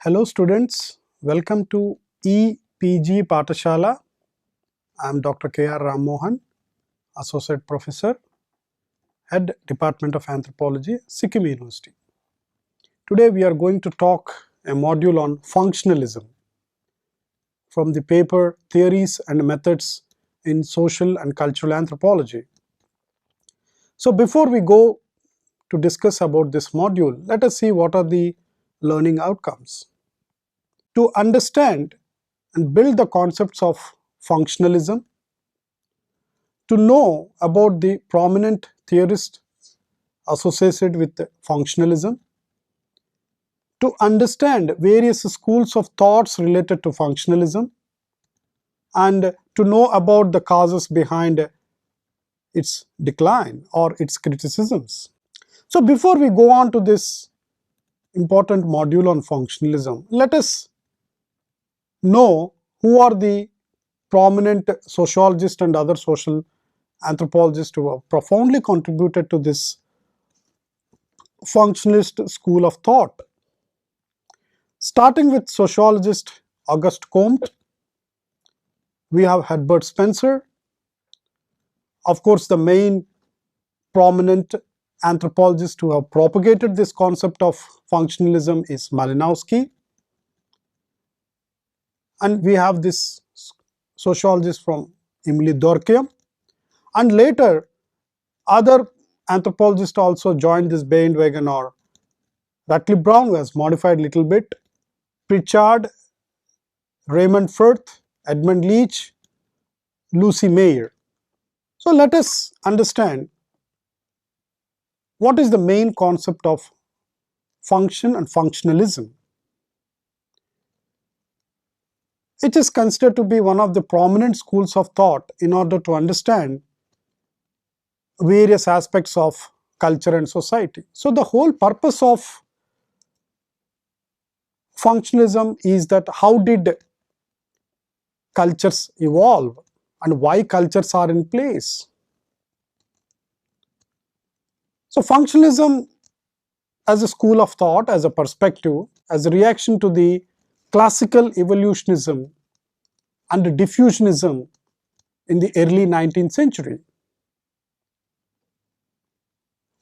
Hello students, welcome to EPG Patashala. I am Dr. K.R. Ram Mohan, Associate Professor, Head Department of Anthropology, Sikkim University. Today we are going to talk a module on functionalism from the paper Theories and Methods in Social and Cultural Anthropology. So before we go to discuss about this module, let us see what are the learning outcomes. To understand and build the concepts of functionalism, to know about the prominent theorists associated with functionalism, to understand various schools of thoughts related to functionalism, and to know about the causes behind its decline or its criticisms. So before we go on to this important module on functionalism, let us know who are the prominent sociologists and other social anthropologists who have profoundly contributed to this functionalist school of thought. Starting with sociologist Auguste Comte, we have Herbert Spencer. Of course, the main prominent anthropologist who have propagated this concept of functionalism is Malinowski. And we have this sociologist from Emily Durkheim. And later, other anthropologists also joined this bandwagon, or Rutley Brown was modified a little bit, Pritchard, Raymond Firth, Edmund Leach, Lucy Mayer. So let us understand what is the main concept of function and functionalism. It is considered to be one of the prominent schools of thought in order to understand various aspects of culture and society. So the whole purpose of functionalism is that how did cultures evolve and why cultures are in place. So functionalism as a school of thought, as a perspective, as a reaction to the classical evolutionism and diffusionism in the early 19th century.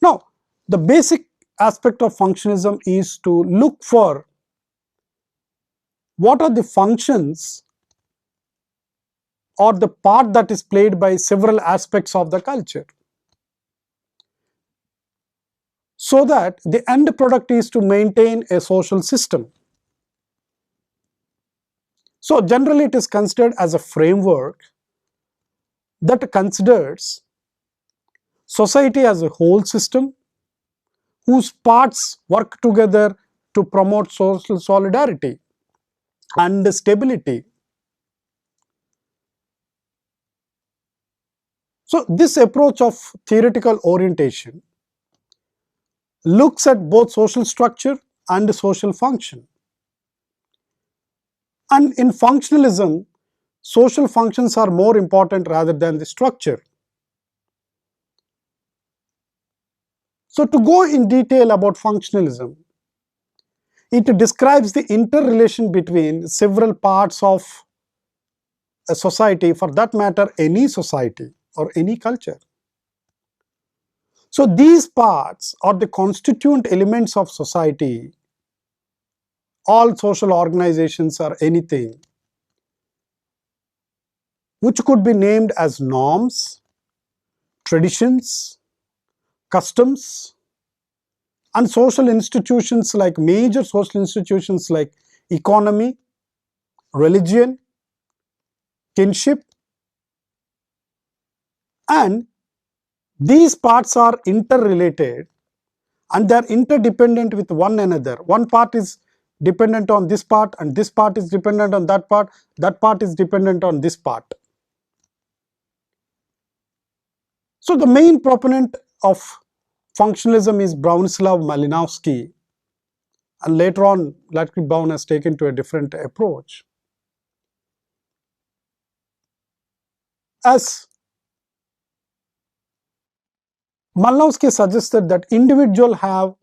Now, the basic aspect of functionalism is to look for what are the functions or the part that is played by several aspects of the culture, so that the end product is to maintain a social system. So generally it is considered as a framework that considers society as a whole system whose parts work together to promote social solidarity and stability. So this approach of theoretical orientation looks at both social structure and social function. And in functionalism, social functions are more important rather than the structure. So to go in detail about functionalism, it describes the interrelation between several parts of a society, for that matter any society or any culture. So these parts are the constituent elements of society, all social organizations or anything, which could be named as norms, traditions, customs, and social institutions like major social institutions like economy, religion, kinship, and these parts are interrelated and they are interdependent with one another. One part is dependent on this part and this part is dependent on that part is dependent on this part. So the main proponent of functionalism is Bronislaw Malinowski, and later on Rutley Brown has taken to a different approach. As Malinowski suggested that individuals have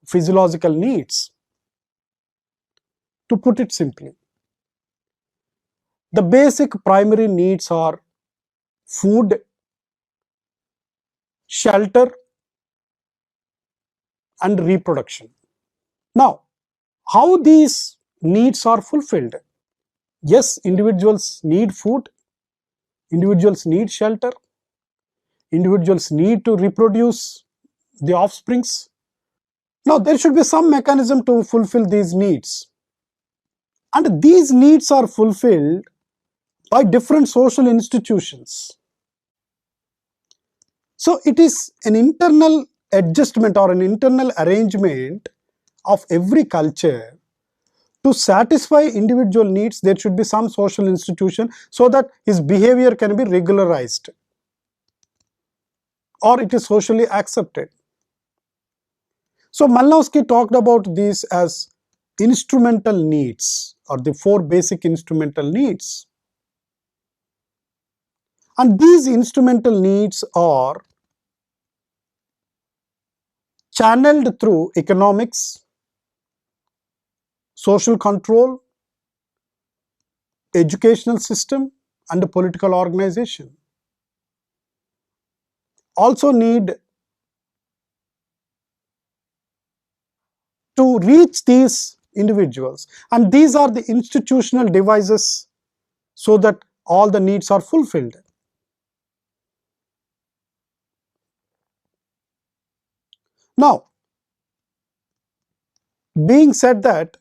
physiological needs. To put it simply, the basic primary needs are food, shelter, and reproduction. Now, how these needs are fulfilled? Yes, individuals need food, individuals need shelter, individuals need to reproduce the offsprings. Now, there should be some mechanism to fulfill these needs. And these needs are fulfilled by different social institutions. So, it is an internal adjustment or an internal arrangement of every culture. To satisfy individual needs, there should be some social institution so that his behavior can be regularized or it is socially accepted. So Malinowski talked about these as instrumental needs, or the 4 basic instrumental needs. And these instrumental needs are channeled through economics, social control, educational system, and political organization. Also need to reach these individuals, and these are the institutional devices so that all the needs are fulfilled. Now, being said that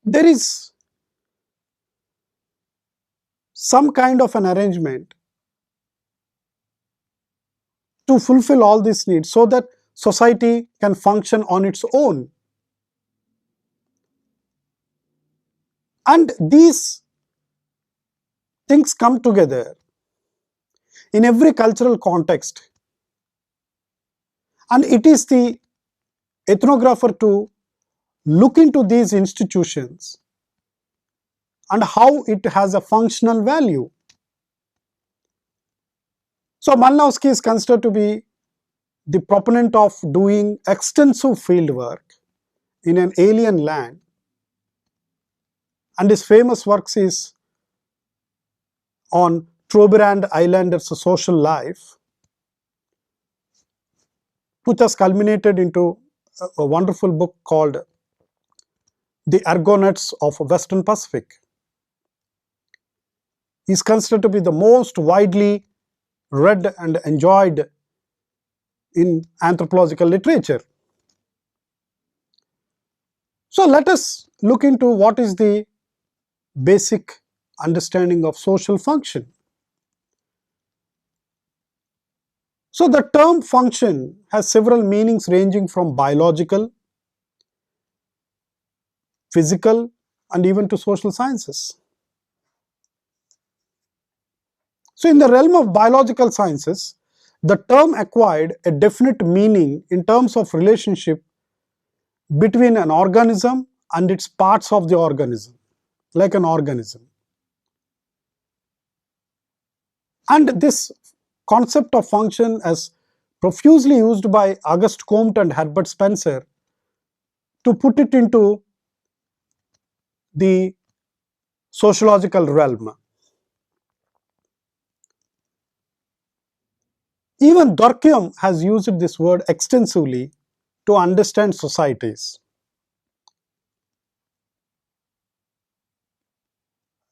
there is some kind of an arrangement to fulfill all these needs so that society can function on its own. And these things come together in every cultural context. And it is the ethnographer to look into these institutions and how it has a functional value. So Malinowski is considered to be the proponent of doing extensive field work in an alien land, and his famous works is on Trobriand Islanders' social life, which has culminated into a wonderful book called The Argonauts of Western Pacific. He is considered to be the most widely read and enjoyed in anthropological literature. So let us look into what is the basic understanding of social function. So the term function has several meanings ranging from biological, physical, and even to social sciences. So in the realm of biological sciences, the term acquired a definite meaning in terms of relationship between an organism and its parts of the organism, like an organism. And this concept of function is profusely used by Auguste Comte and Herbert Spencer to put it into the sociological realm. Even Durkheim has used this word extensively to understand societies.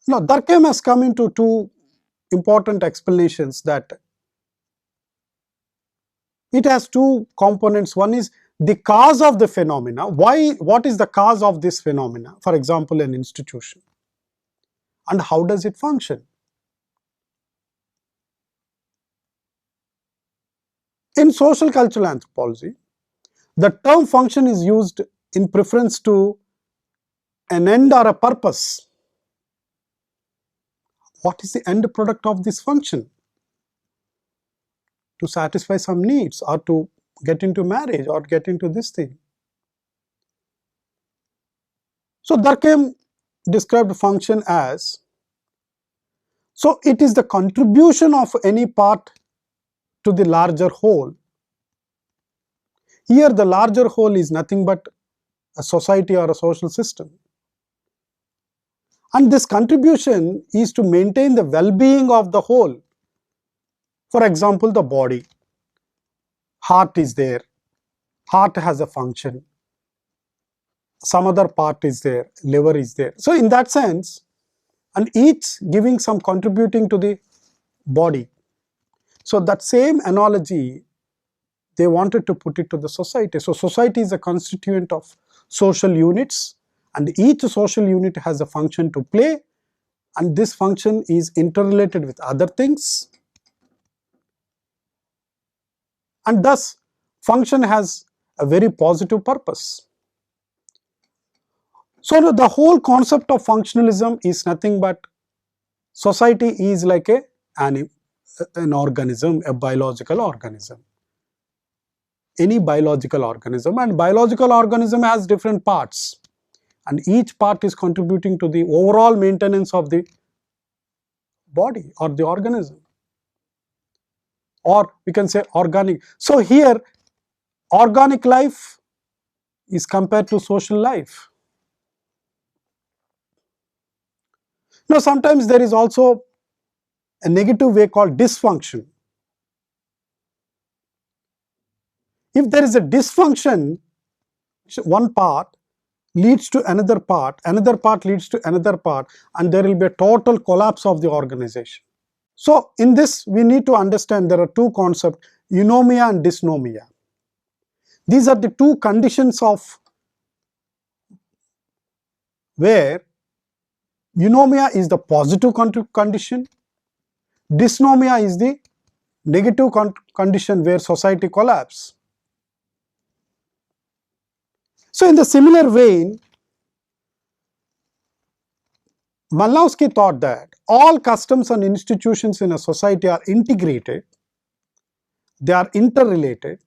Now, Durkheim has come into 2 important explanations that it has 2 components. One is the cause of the phenomena. What is the cause of this phenomena? For example, an institution. And how does it function? In social cultural anthropology, the term function is used in preference to an end or a purpose. What is the end product of this function? To satisfy some needs or to get into marriage or get into this thing. So Durkheim described function as, so it is the contribution of any part to the larger whole. Here the larger whole is nothing but a society or a social system. And this contribution is to maintain the well-being of the whole. For example, the body. Heart is there. Heart has a function. Some other part is there. Liver is there. So in that sense, and each giving some contributing to the body. So that same analogy, they wanted to put it to the society. So society is a constituent of social units, and each social unit has a function to play, and this function is interrelated with other things, and thus function has a very positive purpose. So the whole concept of functionalism is nothing but society is like an organism, a biological organism. Any biological organism, and biological organism has different parts, and each part is contributing to the overall maintenance of the body or the organism, or we can say organic. So here organic life is compared to social life. Now sometimes there is also a negative way called dysfunction. If there is a dysfunction, one part leads to another part leads to another part, and there will be a total collapse of the organization. So in this we need to understand there are two concepts, eunomia and dysnomia. These are the two conditions of where eunomia is the positive condition, dysnomia is the negative condition where society collapses. So in the similar vein, Malinowski thought that all customs and institutions in a society are integrated, they are interrelated.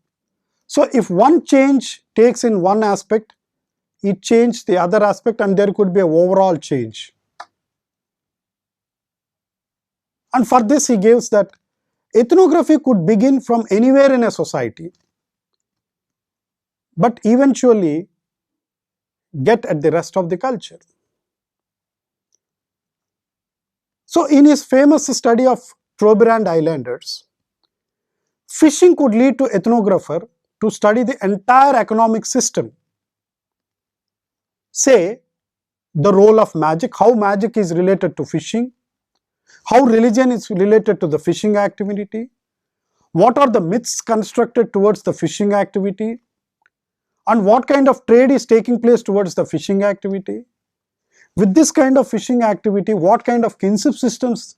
So if one change takes in one aspect, it changes the other aspect, and there could be an overall change. And for this he gives that ethnography could begin from anywhere in a society, but eventually get at the rest of the culture. So in his famous study of Trobriand Islanders, fishing could lead to ethnographer to study the entire economic system. Say the role of magic, how magic is related to fishing, how religion is related to the fishing activity, what are the myths constructed towards the fishing activity, and what kind of trade is taking place towards the fishing activity. With this kind of fishing activity, what kind of kinship systems